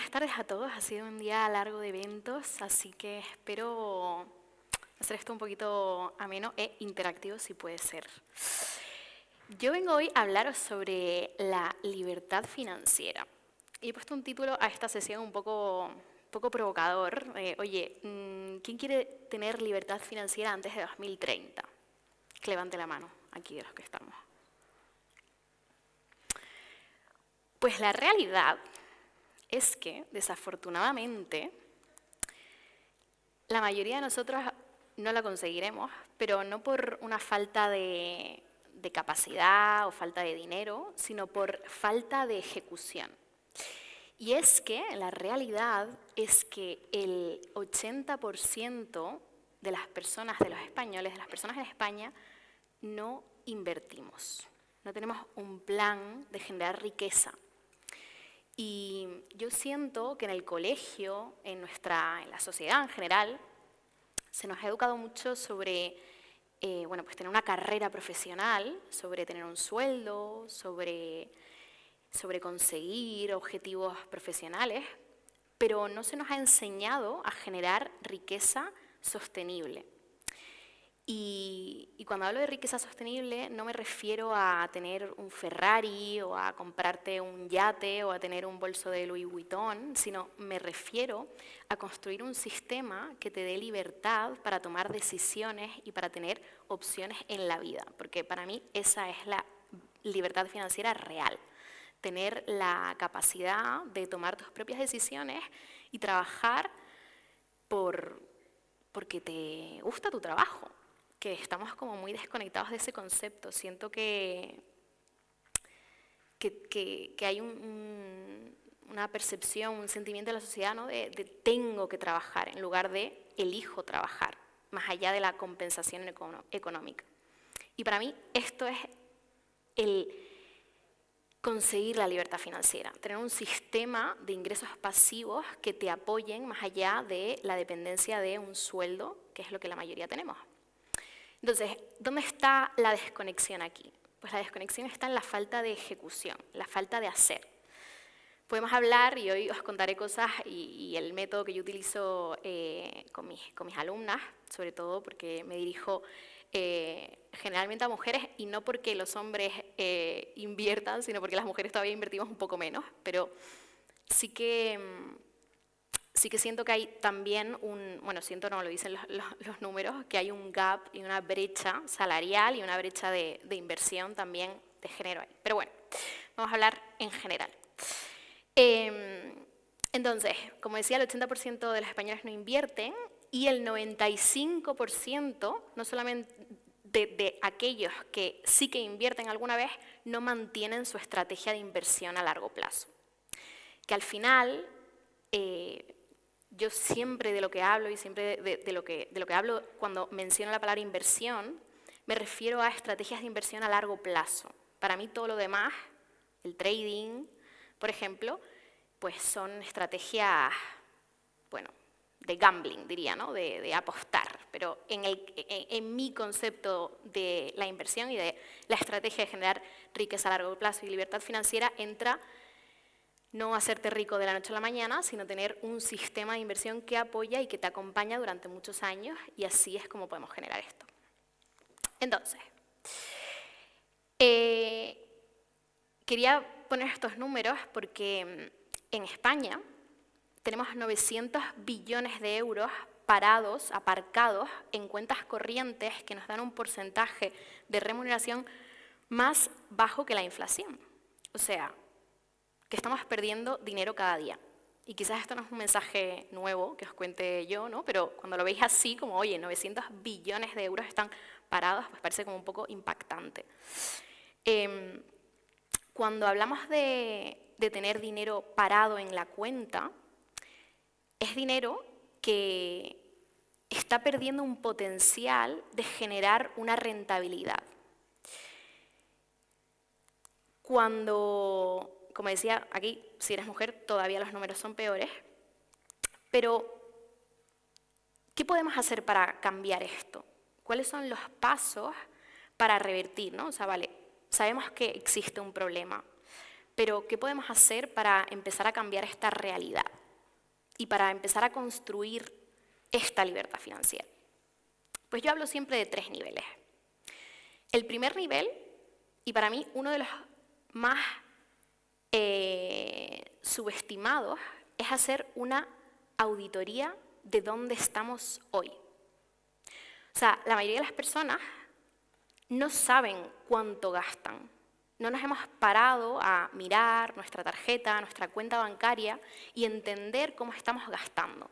buenas tardes a todos. Ha sido un día largo de eventos, así que espero hacer esto un poquito ameno e interactivo si puede ser. Yo vengo hoy a hablaros sobre la libertad financiera. Y he puesto un título a esta sesión un poco provocador. Oye, ¿quién quiere tener libertad financiera antes de 2030? Que levante la mano, aquí de los que estamos. Pues la realidad es que, desafortunadamente, la mayoría de nosotros no la conseguiremos, pero no por una falta de capacidad o falta de dinero, sino por falta de ejecución. Y es que la realidad es que el 80% de las personas, de los españoles, de las personas en España, no invertimos. No tenemos un plan de generar riqueza. Y yo siento que en el colegio, en la sociedad en general, se nos ha educado mucho sobre pues tener una carrera profesional, sobre tener un sueldo, sobre conseguir objetivos profesionales, pero no se nos ha enseñado a generar riqueza sostenible. Y cuando hablo de riqueza sostenible no me refiero a tener un Ferrari o a comprarte un yate o a tener un bolso de Louis Vuitton, sino me refiero a construir un sistema que te dé libertad para tomar decisiones y para tener opciones en la vida, porque para mí esa es la libertad financiera real. Tener la capacidad de tomar tus propias decisiones y trabajar porque te gusta tu trabajo, que estamos como muy desconectados de ese concepto. Siento que hay una percepción, un sentimiento de la sociedad, ¿no? de tengo que trabajar en lugar de elijo trabajar, más allá de la compensación económica. Y para mí esto es el conseguir la libertad financiera, tener un sistema de ingresos pasivos que te apoyen más allá de la dependencia de un sueldo, que es lo que la mayoría tenemos. Entonces, ¿dónde está la desconexión aquí? Pues la desconexión está en la falta de ejecución, la falta de hacer. Podemos hablar, y hoy os contaré cosas, y el método que yo utilizo con mis alumnas, sobre todo porque me dirijo generalmente a mujeres, y no porque los hombres inviertan, sino porque las mujeres todavía invertimos un poco menos, pero sí que siento que hay también siento no, lo dicen los números, que hay un gap y una brecha salarial y una brecha de inversión también de género ahí. Pero bueno, vamos a hablar en general. Entonces, como decía, el 80% de los españoles no invierten y el 95%, no solamente de aquellos que sí que invierten alguna vez, no mantienen su estrategia de inversión a largo plazo. Que al final, yo siempre de lo que hablo y siempre de lo que hablo cuando menciono la palabra inversión, me refiero a estrategias de inversión a largo plazo. Para mí todo lo demás, el trading, por ejemplo, pues son estrategias, de gambling, diría, ¿no? de apostar. Pero en mi concepto de la inversión y de la estrategia de generar riqueza a largo plazo y libertad financiera entra no hacerte rico de la noche a la mañana, sino tener un sistema de inversión que apoya y que te acompaña durante muchos años, y así es como podemos generar esto. Entonces, quería poner estos números porque en España tenemos 900 billones de euros parados, aparcados en cuentas corrientes que nos dan un porcentaje de remuneración más bajo que la inflación. O sea, que estamos perdiendo dinero cada día. Y quizás esto no es un mensaje nuevo que os cuente yo, ¿no? Pero cuando lo veis así, como, oye, 900 billones de euros están parados, pues parece como un poco impactante. Cuando hablamos de tener dinero parado en la cuenta, es dinero que está perdiendo un potencial de generar una rentabilidad. Cuando, como decía aquí, si eres mujer todavía los números son peores, pero ¿qué podemos hacer para cambiar esto? ¿Cuáles son los pasos para revertir, ¿no? O sea, vale, sabemos que existe un problema, pero ¿qué podemos hacer para empezar a cambiar esta realidad y para empezar a construir esta libertad financiera? Pues yo hablo siempre de 3 niveles. El primer nivel, y para mí uno de los más subestimados, es hacer una auditoría de dónde estamos hoy. O sea, la mayoría de las personas no saben cuánto gastan. No nos hemos parado a mirar nuestra tarjeta, nuestra cuenta bancaria y entender cómo estamos gastando.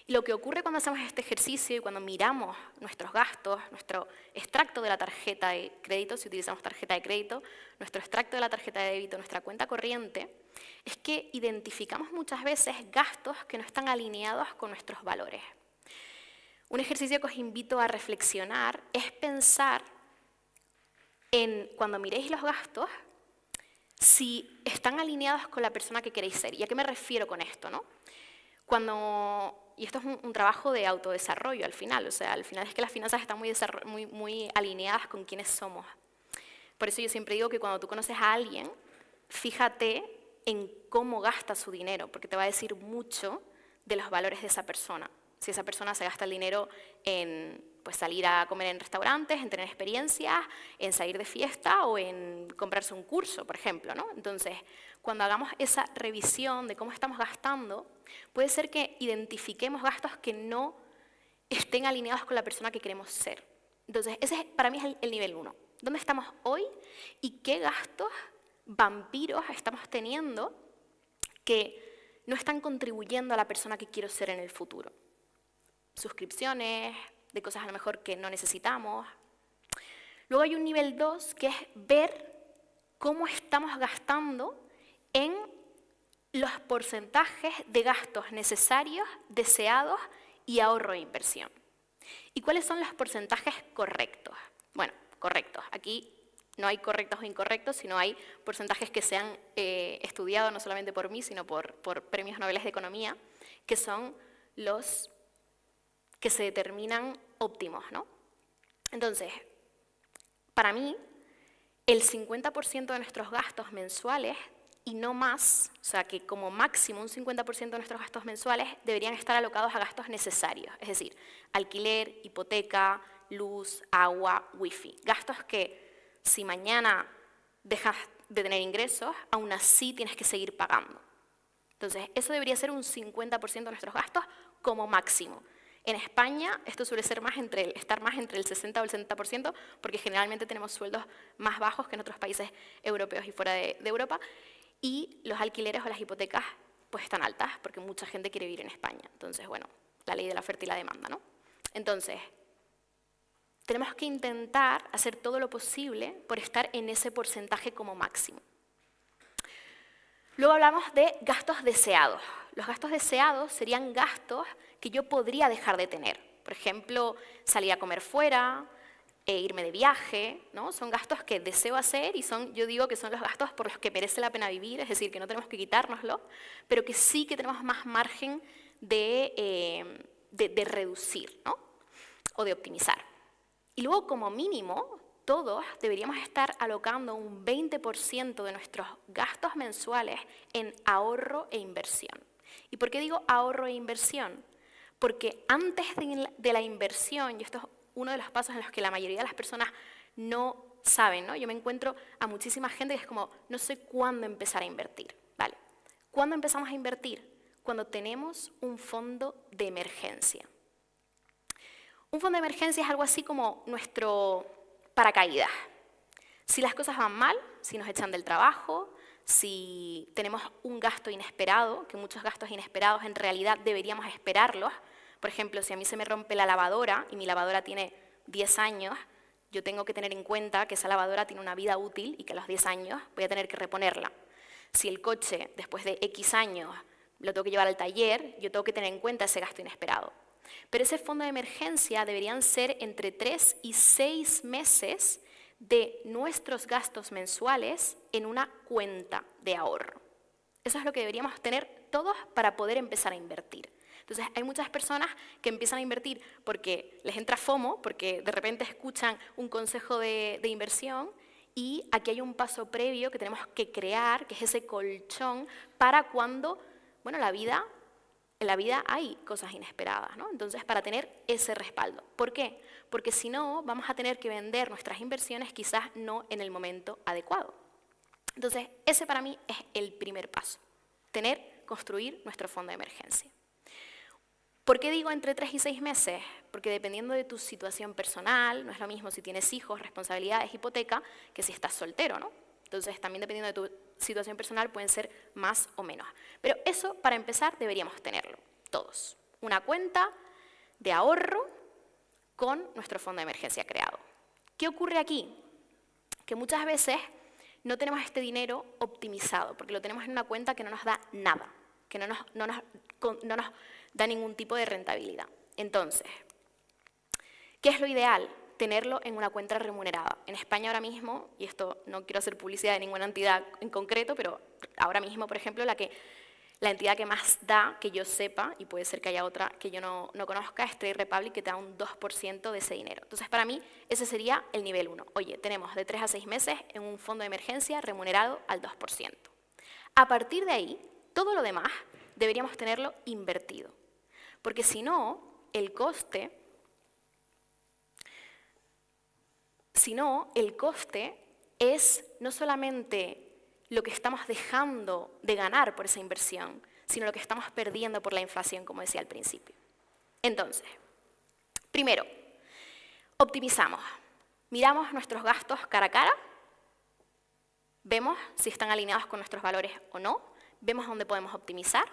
Y lo que ocurre cuando hacemos este ejercicio y cuando miramos nuestros gastos, nuestro extracto de la tarjeta de crédito, si utilizamos tarjeta de crédito, nuestro extracto de la tarjeta de débito, nuestra cuenta corriente, es que identificamos muchas veces gastos que no están alineados con nuestros valores. Un ejercicio que os invito a reflexionar es pensar en, cuando miréis los gastos, si están alineados con la persona que queréis ser. ¿Y a qué me refiero con esto, no? Y esto es un trabajo de autodesarrollo al final, o sea, al final es que las finanzas están muy alineadas con quiénes somos. Por eso yo siempre digo que cuando tú conoces a alguien, fíjate en cómo gasta su dinero, porque te va a decir mucho de los valores de esa persona. Si esa persona se gasta el dinero en salir a comer en restaurantes, en tener experiencias, en salir de fiesta o en comprarse un curso, por ejemplo, ¿no? Entonces, cuando hagamos esa revisión de cómo estamos gastando, puede ser que identifiquemos gastos que no estén alineados con la persona que queremos ser. Entonces, ese para mí es el nivel 1. ¿Dónde estamos hoy y qué gastos vampiros estamos teniendo que no están contribuyendo a la persona que quiero ser en el futuro? Suscripciones, de cosas a lo mejor que no necesitamos. Luego hay un nivel 2 que es ver cómo estamos gastando en los porcentajes de gastos necesarios, deseados y ahorro e inversión. ¿Y cuáles son los porcentajes correctos? Bueno, correctos. Aquí no hay correctos o incorrectos, sino hay porcentajes que se han estudiado no solamente por mí, sino por premios Nobel de Economía, que son los que se determinan óptimos, ¿no? Entonces, para mí, el 50% de nuestros gastos mensuales y no más, o sea que como máximo un 50% de nuestros gastos mensuales deberían estar alocados a gastos necesarios, es decir, alquiler, hipoteca, luz, agua, wifi. Gastos que si mañana dejas de tener ingresos, aún así tienes que seguir pagando. Entonces, eso debería ser un 50% de nuestros gastos como máximo. En España esto suele ser estar más entre el 60 o el 70%, porque generalmente tenemos sueldos más bajos que en otros países europeos y fuera de Europa, y los alquileres o las hipotecas pues están altas, porque mucha gente quiere vivir en España. Entonces, bueno, la ley de la oferta y la demanda, ¿no? Entonces, tenemos que intentar hacer todo lo posible por estar en ese porcentaje como máximo. Luego hablamos de gastos deseados. Los gastos deseados serían gastos que yo podría dejar de tener. Por ejemplo, salir a comer fuera, irme de viaje, ¿no? Son gastos que deseo hacer y yo digo que son los gastos por los que merece la pena vivir, es decir, que no tenemos que quitárnoslo, pero que sí que tenemos más margen de reducir, ¿no? O de optimizar. Y luego, como mínimo, todos deberíamos estar alocando un 20% de nuestros gastos mensuales en ahorro e inversión. ¿Y por qué digo ahorro e inversión? Porque antes de la inversión, y esto es uno de los pasos en los que la mayoría de las personas no saben, ¿no? Yo me encuentro a muchísima gente que es como, no sé cuándo empezar a invertir. ¿Vale? ¿Cuándo empezamos a invertir? Cuando tenemos un fondo de emergencia. Un fondo de emergencia es algo así como nuestro paracaídas. Si las cosas van mal, si nos echan del trabajo, si tenemos un gasto inesperado, que muchos gastos inesperados en realidad deberíamos esperarlos. Por ejemplo, si a mí se me rompe la lavadora y mi lavadora tiene 10 años, yo tengo que tener en cuenta que esa lavadora tiene una vida útil y que a los 10 años voy a tener que reponerla. Si el coche, después de X años, lo tengo que llevar al taller, yo tengo que tener en cuenta ese gasto inesperado. Pero ese fondo de emergencia deberían ser entre 3 y 6 meses de nuestros gastos mensuales en una cuenta de ahorro. Eso es lo que deberíamos tener todos para poder empezar a invertir. Entonces, hay muchas personas que empiezan a invertir porque les entra FOMO, porque de repente escuchan un consejo de inversión Y aquí hay un paso previo que tenemos que crear, que es ese colchón para cuando, bueno, en la vida hay cosas inesperadas, ¿no? Entonces, para tener ese respaldo. ¿Por qué? Porque si no, vamos a tener que vender nuestras inversiones quizás no en el momento adecuado. Entonces, ese para mí es el primer paso. Construir nuestro fondo de emergencia. ¿Por qué digo entre 3 y 6 meses? Porque dependiendo de tu situación personal, no es lo mismo si tienes hijos, responsabilidades, hipoteca, que si estás soltero, ¿no? Entonces, también dependiendo de tu situación personal, pueden ser más o menos. Pero eso, para empezar, deberíamos tenerlo, todos. Una cuenta de ahorro con nuestro fondo de emergencia creado. ¿Qué ocurre aquí? Que muchas veces no tenemos este dinero optimizado, porque lo tenemos en una cuenta que no nos da nada, que no nos da ningún tipo de rentabilidad. Entonces, ¿qué es lo ideal? Tenerlo en una cuenta remunerada. En España ahora mismo, y esto no quiero hacer publicidad de ninguna entidad en concreto, pero ahora mismo, por ejemplo, la entidad que más da, que yo sepa, y puede ser que haya otra que yo no conozca, es Trade Republic, que te da un 2% de ese dinero. Entonces, para mí, ese sería el nivel 1. Oye, tenemos de 3 a 6 meses en un fondo de emergencia remunerado al 2%. A partir de ahí, todo lo demás deberíamos tenerlo invertido. Porque si no, el coste es no solamente lo que estamos dejando de ganar por esa inversión, sino lo que estamos perdiendo por la inflación, como decía al principio. Entonces, primero, optimizamos. Miramos nuestros gastos cara a cara, vemos si están alineados con nuestros valores o no, vemos dónde podemos optimizar.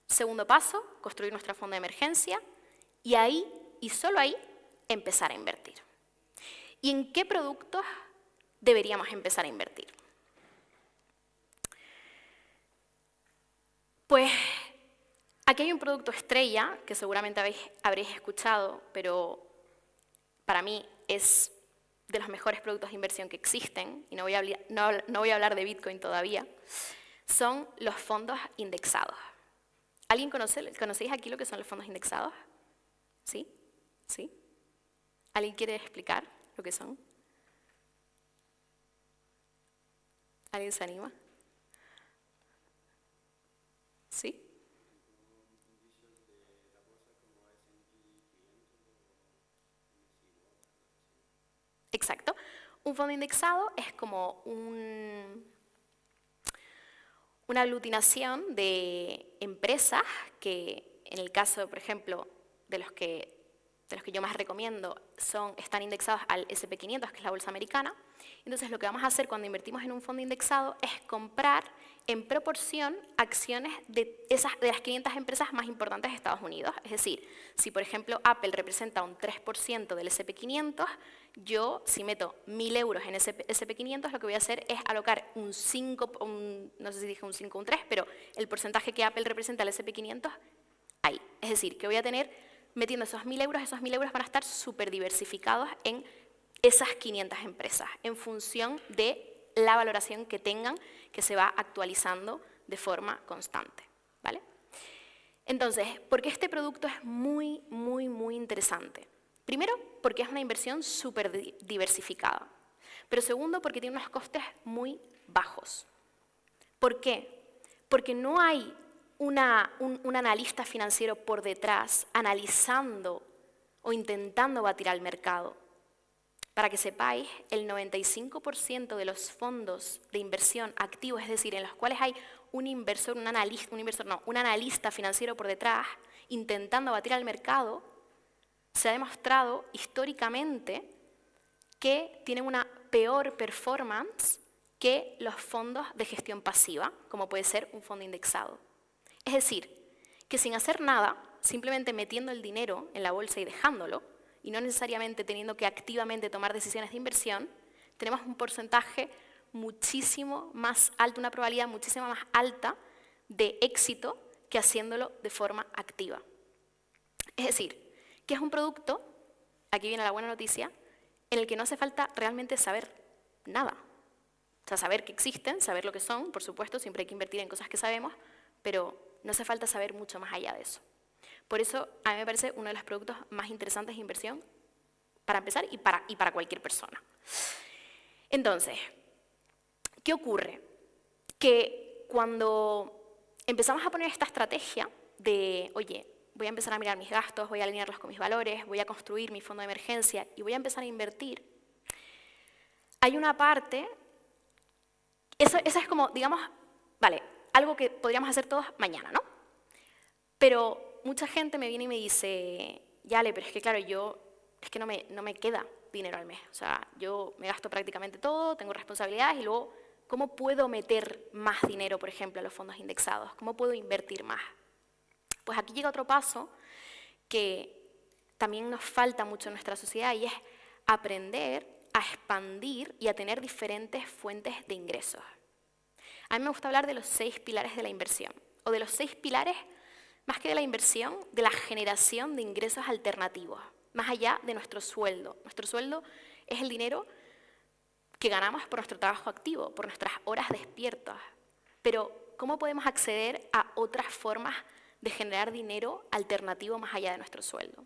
Segundo paso, construir nuestro fondo de emergencia y ahí, y solo ahí, empezar a invertir. ¿Y en qué productos deberíamos empezar a invertir? Pues aquí hay un producto estrella que seguramente habréis escuchado, pero para mí es de los mejores productos de inversión que existen, y no voy a hablar de Bitcoin todavía, son los fondos indexados. ¿Alguien conocéis aquí lo que son los fondos indexados? ¿Sí? ¿Sí? ¿Alguien quiere explicar lo que son? ¿Alguien se anima? ¿Sí? Exacto. Un fondo indexado es como una aglutinación de empresas que, en el caso, por ejemplo, de los que yo más recomiendo, están indexados al S&P 500, que es la bolsa americana. Entonces, lo que vamos a hacer cuando invertimos en un fondo indexado es comprar en proporción acciones de las 500 empresas más importantes de Estados Unidos. Es decir, si por ejemplo Apple representa un 3% del S&P 500, yo si meto 1.000 euros en S&P 500, lo que voy a hacer es alocar un 5, no sé si dije un 5 o un 3, pero el porcentaje que Apple representa al S&P 500, ahí. Es decir, que voy a tener, metiendo esos 1.000 euros van a estar súper diversificados en esas 500 empresas, en función de la valoración que tengan, que se va actualizando de forma constante, ¿vale? Entonces, ¿por qué este producto es muy, muy, muy interesante? Primero, porque es una inversión súper diversificada. Pero segundo, porque tiene unos costes muy bajos. ¿Por qué? Porque no hay un analista financiero por detrás analizando o intentando batir al mercado. Para que sepáis, el 95% de los fondos de inversión activos, es decir, en los cuales hay un analista financiero por detrás intentando batir al mercado, se ha demostrado históricamente que tienen una peor performance que los fondos de gestión pasiva, como puede ser un fondo indexado. Es decir, que sin hacer nada, simplemente metiendo el dinero en la bolsa y dejándolo, y no necesariamente teniendo que activamente tomar decisiones de inversión, tenemos un porcentaje muchísimo más alto, una probabilidad muchísimo más alta de éxito que haciéndolo de forma activa. Es decir, que es un producto, aquí viene la buena noticia, en el que no hace falta realmente saber nada. O sea, saber que existen, saber lo que son, por supuesto, siempre hay que invertir en cosas que sabemos, pero no hace falta saber mucho más allá de eso. Por eso, a mí me parece uno de los productos más interesantes de inversión para empezar y para cualquier persona. Entonces, ¿qué ocurre? Que cuando empezamos a poner esta estrategia de, oye, voy a empezar a mirar mis gastos, voy a alinearlos con mis valores, voy a construir mi fondo de emergencia y voy a empezar a invertir, hay una parte, eso es como, digamos, vale, algo que podríamos hacer todos mañana, ¿no? Pero mucha gente me viene y me dice, Yale, pero es que claro, es que no me queda dinero al mes. O sea, yo me gasto prácticamente todo, tengo responsabilidades y luego, ¿cómo puedo meter más dinero, por ejemplo, a los fondos indexados? ¿Cómo puedo invertir más? Pues aquí llega otro paso que también nos falta mucho en nuestra sociedad y es aprender a expandir y a tener diferentes fuentes de ingresos. A mí me gusta hablar de los 6 pilares de la inversión, o de los 6 pilares, más que de la inversión, de la generación de ingresos alternativos, más allá de nuestro sueldo. Nuestro sueldo es el dinero que ganamos por nuestro trabajo activo, por nuestras horas despiertas. Pero, ¿cómo podemos acceder a otras formas de generar dinero alternativo más allá de nuestro sueldo?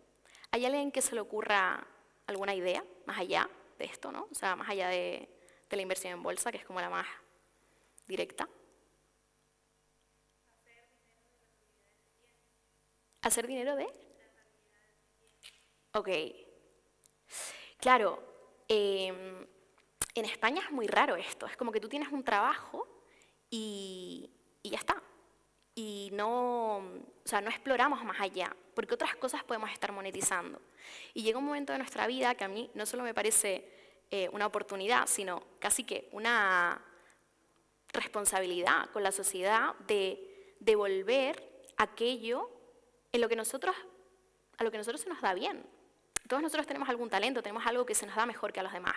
¿Hay alguien que se le ocurra alguna idea más allá de esto, ¿no? O sea, más allá de la inversión en bolsa, que es como la más directa? ¿Hacer dinero de? Ok. Claro, en España es muy raro esto. Es como que tú tienes un trabajo y ya está. Y no, o sea, no exploramos más allá, porque otras cosas podemos estar monetizando. Y llega un momento de nuestra vida que a mí no solo me parece una oportunidad, sino casi que una responsabilidad con la sociedad de devolver aquello a lo que nosotros se nos da bien. Todos nosotros tenemos algún talento, tenemos algo que se nos da mejor que a los demás,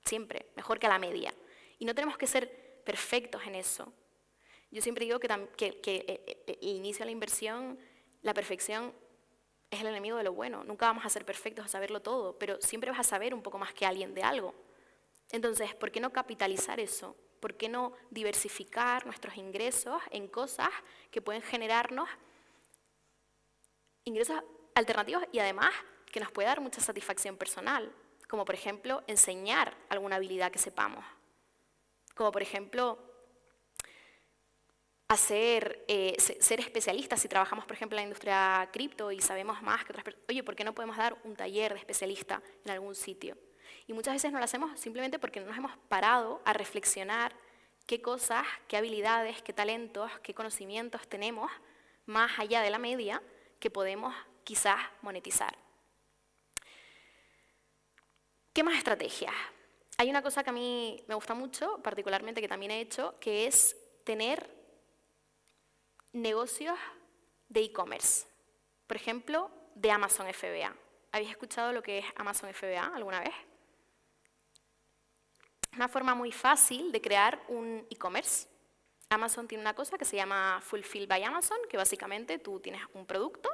siempre, mejor que a la media. Y no tenemos que ser perfectos en eso. Yo siempre digo que el inicio de la inversión, la perfección es el enemigo de lo bueno. Nunca vamos a ser perfectos, a saberlo todo, pero siempre vas a saber un poco más que alguien de algo. Entonces, ¿por qué no capitalizar eso? ¿Por qué no diversificar nuestros ingresos en cosas que pueden generarnos ingresos alternativos y además que nos puede dar mucha satisfacción personal? Como por ejemplo, enseñar alguna habilidad que sepamos. Como por ejemplo, ser especialistas. Si trabajamos, por ejemplo, en la industria cripto y sabemos más que otras personas, oye, ¿por qué no podemos dar un taller de especialista en algún sitio? Y muchas veces no lo hacemos simplemente porque no nos hemos parado a reflexionar qué cosas, qué habilidades, qué talentos, qué conocimientos tenemos más allá de la media que podemos quizás monetizar. ¿Qué más estrategias? Hay una cosa que a mí me gusta mucho, particularmente que también he hecho, que es tener negocios de e-commerce. Por ejemplo, de Amazon FBA. ¿Habéis escuchado lo que es Amazon FBA alguna vez? Una forma muy fácil de crear un e-commerce. Amazon tiene una cosa que se llama Fulfilled by Amazon, que básicamente tú tienes un producto,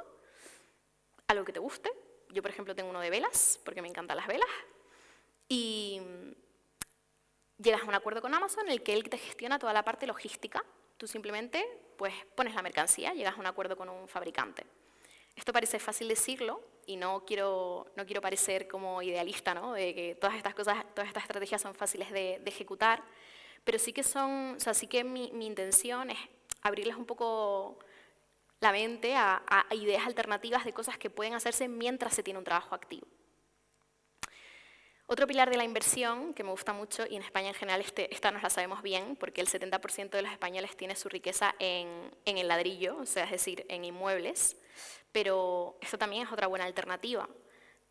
algo que te guste. Yo, por ejemplo, tengo uno de velas, porque me encantan las velas. Y llegas a un acuerdo con Amazon en el que él te gestiona toda la parte logística. Tú simplemente pues, pones la mercancía, llegas a un acuerdo con un fabricante. Esto parece fácil decirlo y no quiero parecer como idealista, ¿no? De que todas estas cosas, todas estas estrategias son fáciles de ejecutar, pero sí que son, o sea, sí que mi intención es abrirles un poco la mente a ideas alternativas de cosas que pueden hacerse mientras se tiene un trabajo activo. Otro pilar de la inversión que me gusta mucho, y en España en general esta nos la sabemos bien, porque el 70% de los españoles tiene su riqueza en el ladrillo, o sea, es decir, en inmuebles, pero esto también es otra buena alternativa,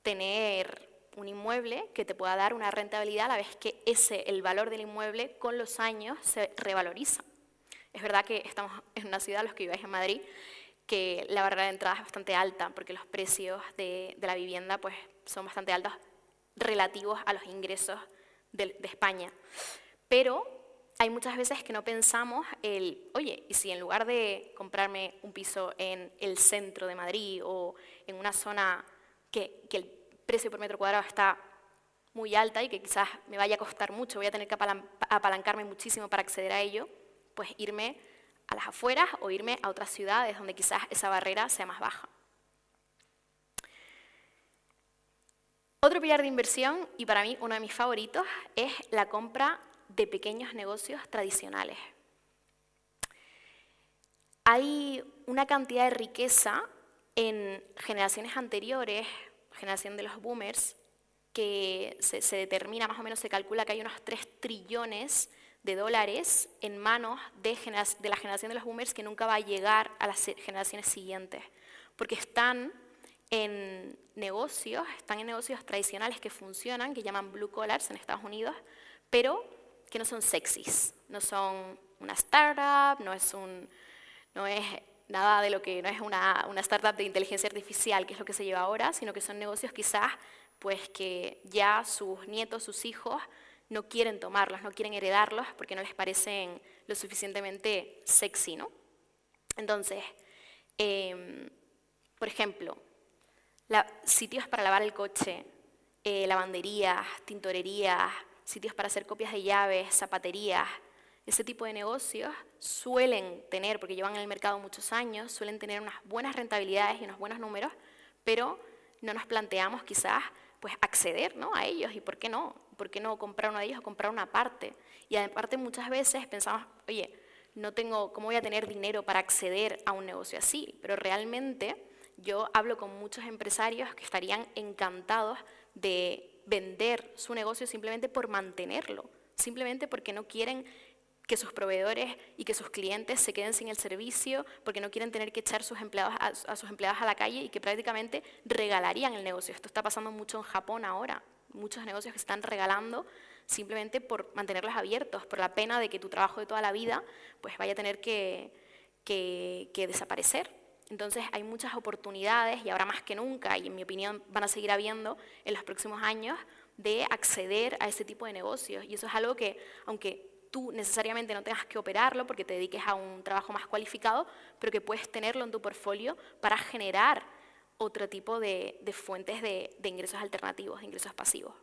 tener un inmueble que te pueda dar una rentabilidad a la vez que el valor del inmueble con los años se revaloriza. Es verdad que estamos en una ciudad, los que viváis en Madrid, que la barrera de entrada es bastante alta, porque los precios de la vivienda pues, son bastante altos relativos a los ingresos de España. Pero hay muchas veces que no pensamos oye, y si en lugar de comprarme un piso en el centro de Madrid o en una zona que el precio por metro cuadrado está muy alta y que quizás me vaya a costar mucho, voy a tener que apalancarme muchísimo para acceder a ello, pues irme a las afueras o irme a otras ciudades donde quizás esa barrera sea más baja. Otro pilar de inversión, y para mí uno de mis favoritos, es la compra de pequeños negocios tradicionales. Hay una cantidad de riqueza en generaciones anteriores, generación de los boomers, que se determina, más o menos se calcula que hay unos 3 trillones de dólares en manos de la generación de los boomers que nunca va a llegar a las generaciones siguientes, porque están en negocios tradicionales que funcionan, que llaman blue collars en Estados Unidos, pero que no son sexys, no son una startup, no es nada de lo que, no es una startup de inteligencia artificial, que es lo que se lleva ahora, sino que son negocios quizás pues que ya sus nietos, sus hijos, no quieren tomarlos, no quieren heredarlos porque no les parecen lo suficientemente sexy, ¿no? Entonces, por ejemplo, sitios para lavar el coche, lavanderías, tintorerías, sitios para hacer copias de llaves, zapaterías, ese tipo de negocios suelen tener, porque llevan en el mercado muchos años, suelen tener unas buenas rentabilidades y unos buenos números, pero no nos planteamos quizás pues acceder, ¿no?, a ellos. ¿Y por qué no? ¿Por qué no comprar uno de ellos o comprar una parte? Y aparte muchas veces pensamos, oye, ¿cómo voy a tener dinero para acceder a un negocio así? Pero realmente yo hablo con muchos empresarios que estarían encantados de vender su negocio simplemente por mantenerlo, simplemente porque no quieren que sus proveedores y que sus clientes se queden sin el servicio, porque no quieren tener que echar a sus empleados a la calle y que prácticamente regalarían el negocio. Esto está pasando mucho en Japón ahora. Muchos negocios que se están regalando simplemente por mantenerlos abiertos, por la pena de que tu trabajo de toda la vida pues vaya a tener que desaparecer. Entonces hay muchas oportunidades, y ahora más que nunca, y en mi opinión van a seguir habiendo en los próximos años, de acceder a ese tipo de negocios. Y eso es algo que, aunque tú necesariamente no tengas que operarlo porque te dediques a un trabajo más cualificado, pero que puedes tenerlo en tu portfolio para generar otro tipo de fuentes de ingresos alternativos, de ingresos pasivos.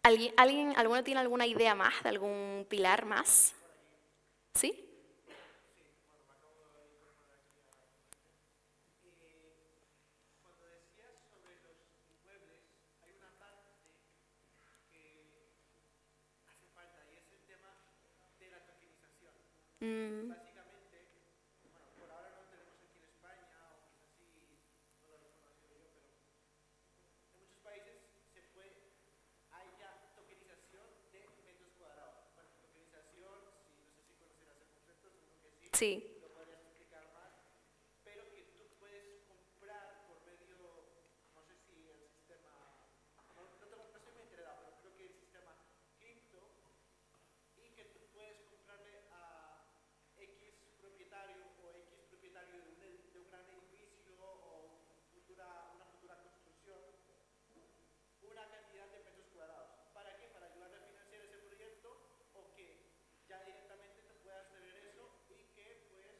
¿Alguno tiene alguna idea más, de algún pilar más? ¿Sí? Mm. Básicamente, bueno, por ahora no tenemos aquí en España, o quizás sí, no lo he conocido yo, pero en muchos países hay ya tokenización de metros cuadrados. Bueno, tokenización, no sé si conocerás el concepto, seguro que sí, Sí. lo podrías explicar más, pero que tú puedes comprar por medio, no sé si el sistema, no estoy muy enterado, pero creo que el sistema cripto, y que tú puedes comprarle a X propietario o X propietario de un gran edificio o una futura construcción una cantidad de metros cuadrados. ¿Para qué? Para ayudar a financiar ese proyecto, o que ya directamente te puedas tener eso y que pues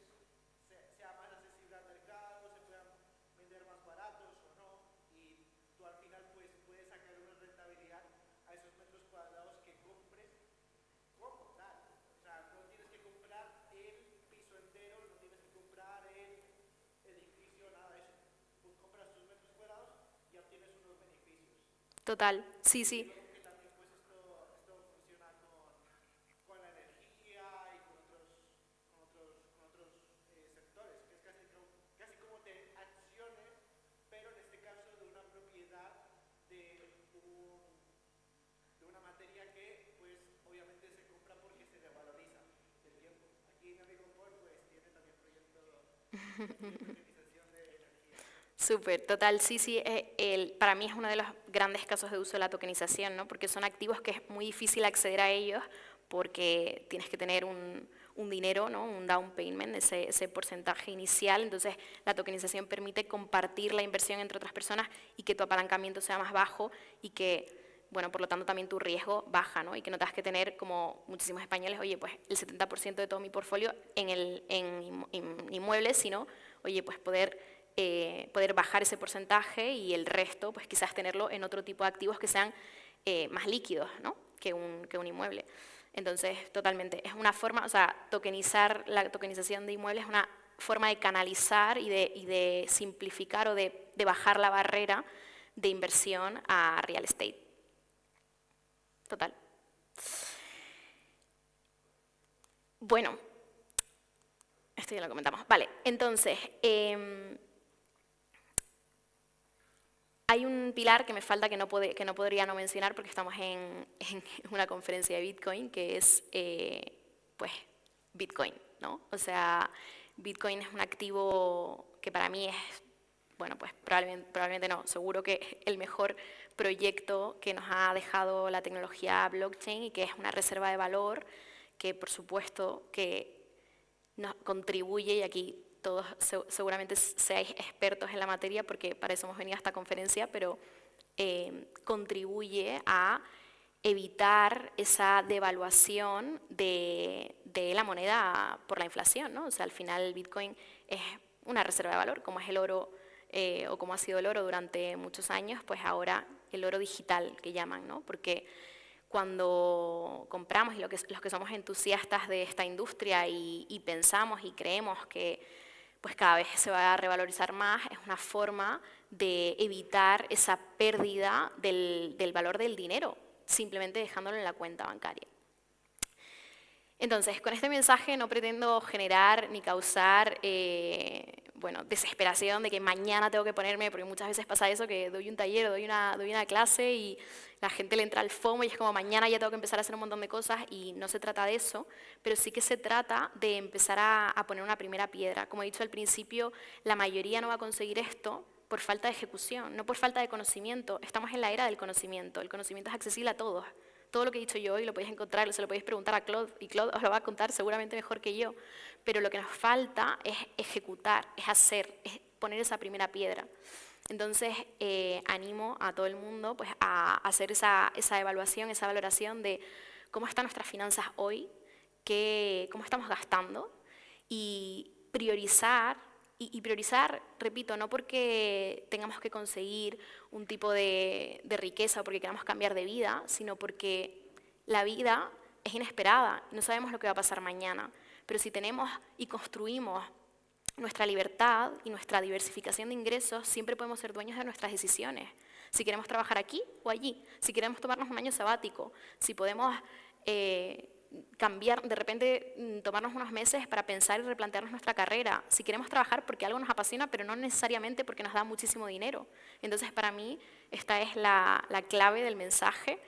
sea más accesible al mercado, se puedan vender más baratos o no, y tú al final pues puedes sacar una rentabilidad a esos metros cuadrados que compres como tal. O sea, no tienes que comprar el piso entero, no tienes que comprar el edificio, nada de eso. Tú compras tus metros cuadrados y obtienes unos beneficios. Total, sí, sí. Y luego que también pues esto funciona con la energía y con otros sectores, que es casi como de acciones, pero en este caso de una propiedad de una materia que pues obviamente se compra porque se revaloriza el tiempo. Aquí mi amigo Paul pues tiene también proyecto de tokenización de energía. Súper, total, sí, sí, para mí es uno de los grandes casos de uso de la tokenización, ¿no? Porque son activos que es muy difícil acceder a ellos porque tienes que tener un dinero, ¿no?, un down payment, ese porcentaje inicial. Entonces la tokenización permite compartir la inversión entre otras personas y que tu apalancamiento sea más bajo y que, bueno, por lo tanto también tu riesgo baja, ¿no? Y que no tengas que tener, como muchísimos españoles, oye, pues el 70% de todo mi portfolio en inmuebles, sino, oye, pues poder bajar ese porcentaje y el resto, pues quizás tenerlo en otro tipo de activos que sean más líquidos, ¿no?, que un inmueble. Entonces, totalmente, es una forma, o sea, la tokenización de inmuebles es una forma de canalizar y de simplificar o de bajar la barrera de inversión a real estate. Total. Bueno, esto ya lo comentamos. Vale, entonces, hay un pilar que me falta que no podría no mencionar porque estamos en una conferencia de Bitcoin, que es, pues, Bitcoin, ¿no? O sea, Bitcoin es un activo que para mí es, bueno, pues probablemente no, seguro que el mejor proyecto que nos ha dejado la tecnología blockchain y que es una reserva de valor que, por supuesto, que nos contribuye, y aquí todos seguramente seáis expertos en la materia porque para eso hemos venido a esta conferencia, pero contribuye a evitar esa devaluación de la moneda por la inflación, ¿no? O sea, al final el Bitcoin es una reserva de valor, como es el oro o como ha sido el oro durante muchos años, pues ahora el oro digital que llaman, ¿no? Porque cuando compramos y los que somos entusiastas de esta industria y pensamos y creemos que pues cada vez se va a revalorizar más, es una forma de evitar esa pérdida del valor del dinero, simplemente dejándolo en la cuenta bancaria. Entonces, con este mensaje no pretendo generar ni causar bueno, desesperación de que mañana tengo que ponerme, porque muchas veces pasa eso, que doy un taller o doy una clase y la gente le entra al FOMO y es como mañana ya tengo que empezar a hacer un montón de cosas y no se trata de eso, pero sí que se trata de empezar a poner una primera piedra. Como he dicho al principio, la mayoría no va a conseguir esto por falta de ejecución, no por falta de conocimiento. Estamos en la era del conocimiento, el conocimiento es accesible a todos. Todo lo que he dicho yo hoy lo podéis encontrar, se lo podéis preguntar a Claude, y Claude os lo va a contar seguramente mejor que yo. Pero lo que nos falta es ejecutar, es hacer, es poner esa primera piedra. Entonces, animo a todo el mundo pues, a hacer esa evaluación, esa valoración de cómo están nuestras finanzas hoy, cómo estamos gastando, y priorizar. Y priorizar, repito, no porque tengamos que conseguir un tipo de riqueza o porque queramos cambiar de vida, sino porque la vida es inesperada, no sabemos lo que va a pasar mañana. Pero si tenemos y construimos nuestra libertad y nuestra diversificación de ingresos, siempre podemos ser dueños de nuestras decisiones. Si queremos trabajar aquí o allí, si queremos tomarnos un año sabático, si podemos cambiar, de repente tomarnos unos meses para pensar y replantearnos nuestra carrera, si queremos trabajar porque algo nos apasiona, pero no necesariamente porque nos da muchísimo dinero. Entonces, para mí, esta es la clave del mensaje,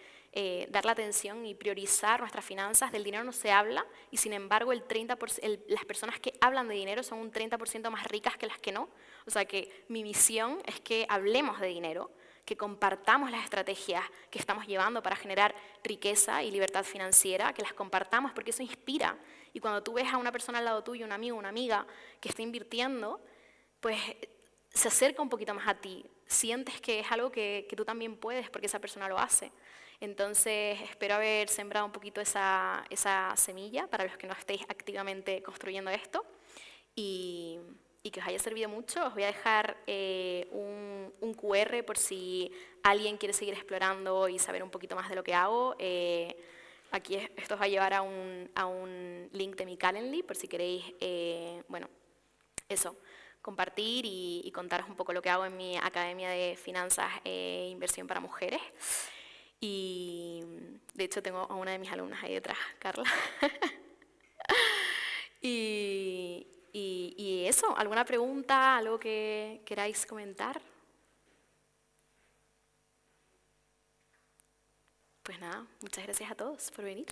dar la atención y priorizar nuestras finanzas. Del dinero no se habla y, sin embargo, las personas que hablan de dinero son un 30% más ricas que las que no. O sea que mi misión es que hablemos de dinero, que compartamos las estrategias que estamos llevando para generar riqueza y libertad financiera, que las compartamos porque eso inspira. Y cuando tú ves a una persona al lado tuyo, un amigo, una amiga que está invirtiendo, pues se acerca un poquito más a ti, sientes que es algo que tú también puedes porque esa persona lo hace. Entonces, espero haber sembrado un poquito esa semilla para los que no estéis activamente construyendo esto y que os haya servido mucho. Os voy a dejar un QR por si alguien quiere seguir explorando y saber un poquito más de lo que hago. Aquí esto os va a llevar a un link de mi Calendly por si queréis, bueno, eso, compartir y contaros un poco lo que hago en mi Academia de Finanzas e Inversión para Mujeres. Y de hecho tengo a una de mis alumnas ahí detrás, Carla. y eso, ¿alguna pregunta, algo que queráis comentar? Pues nada, muchas gracias a todos por venir.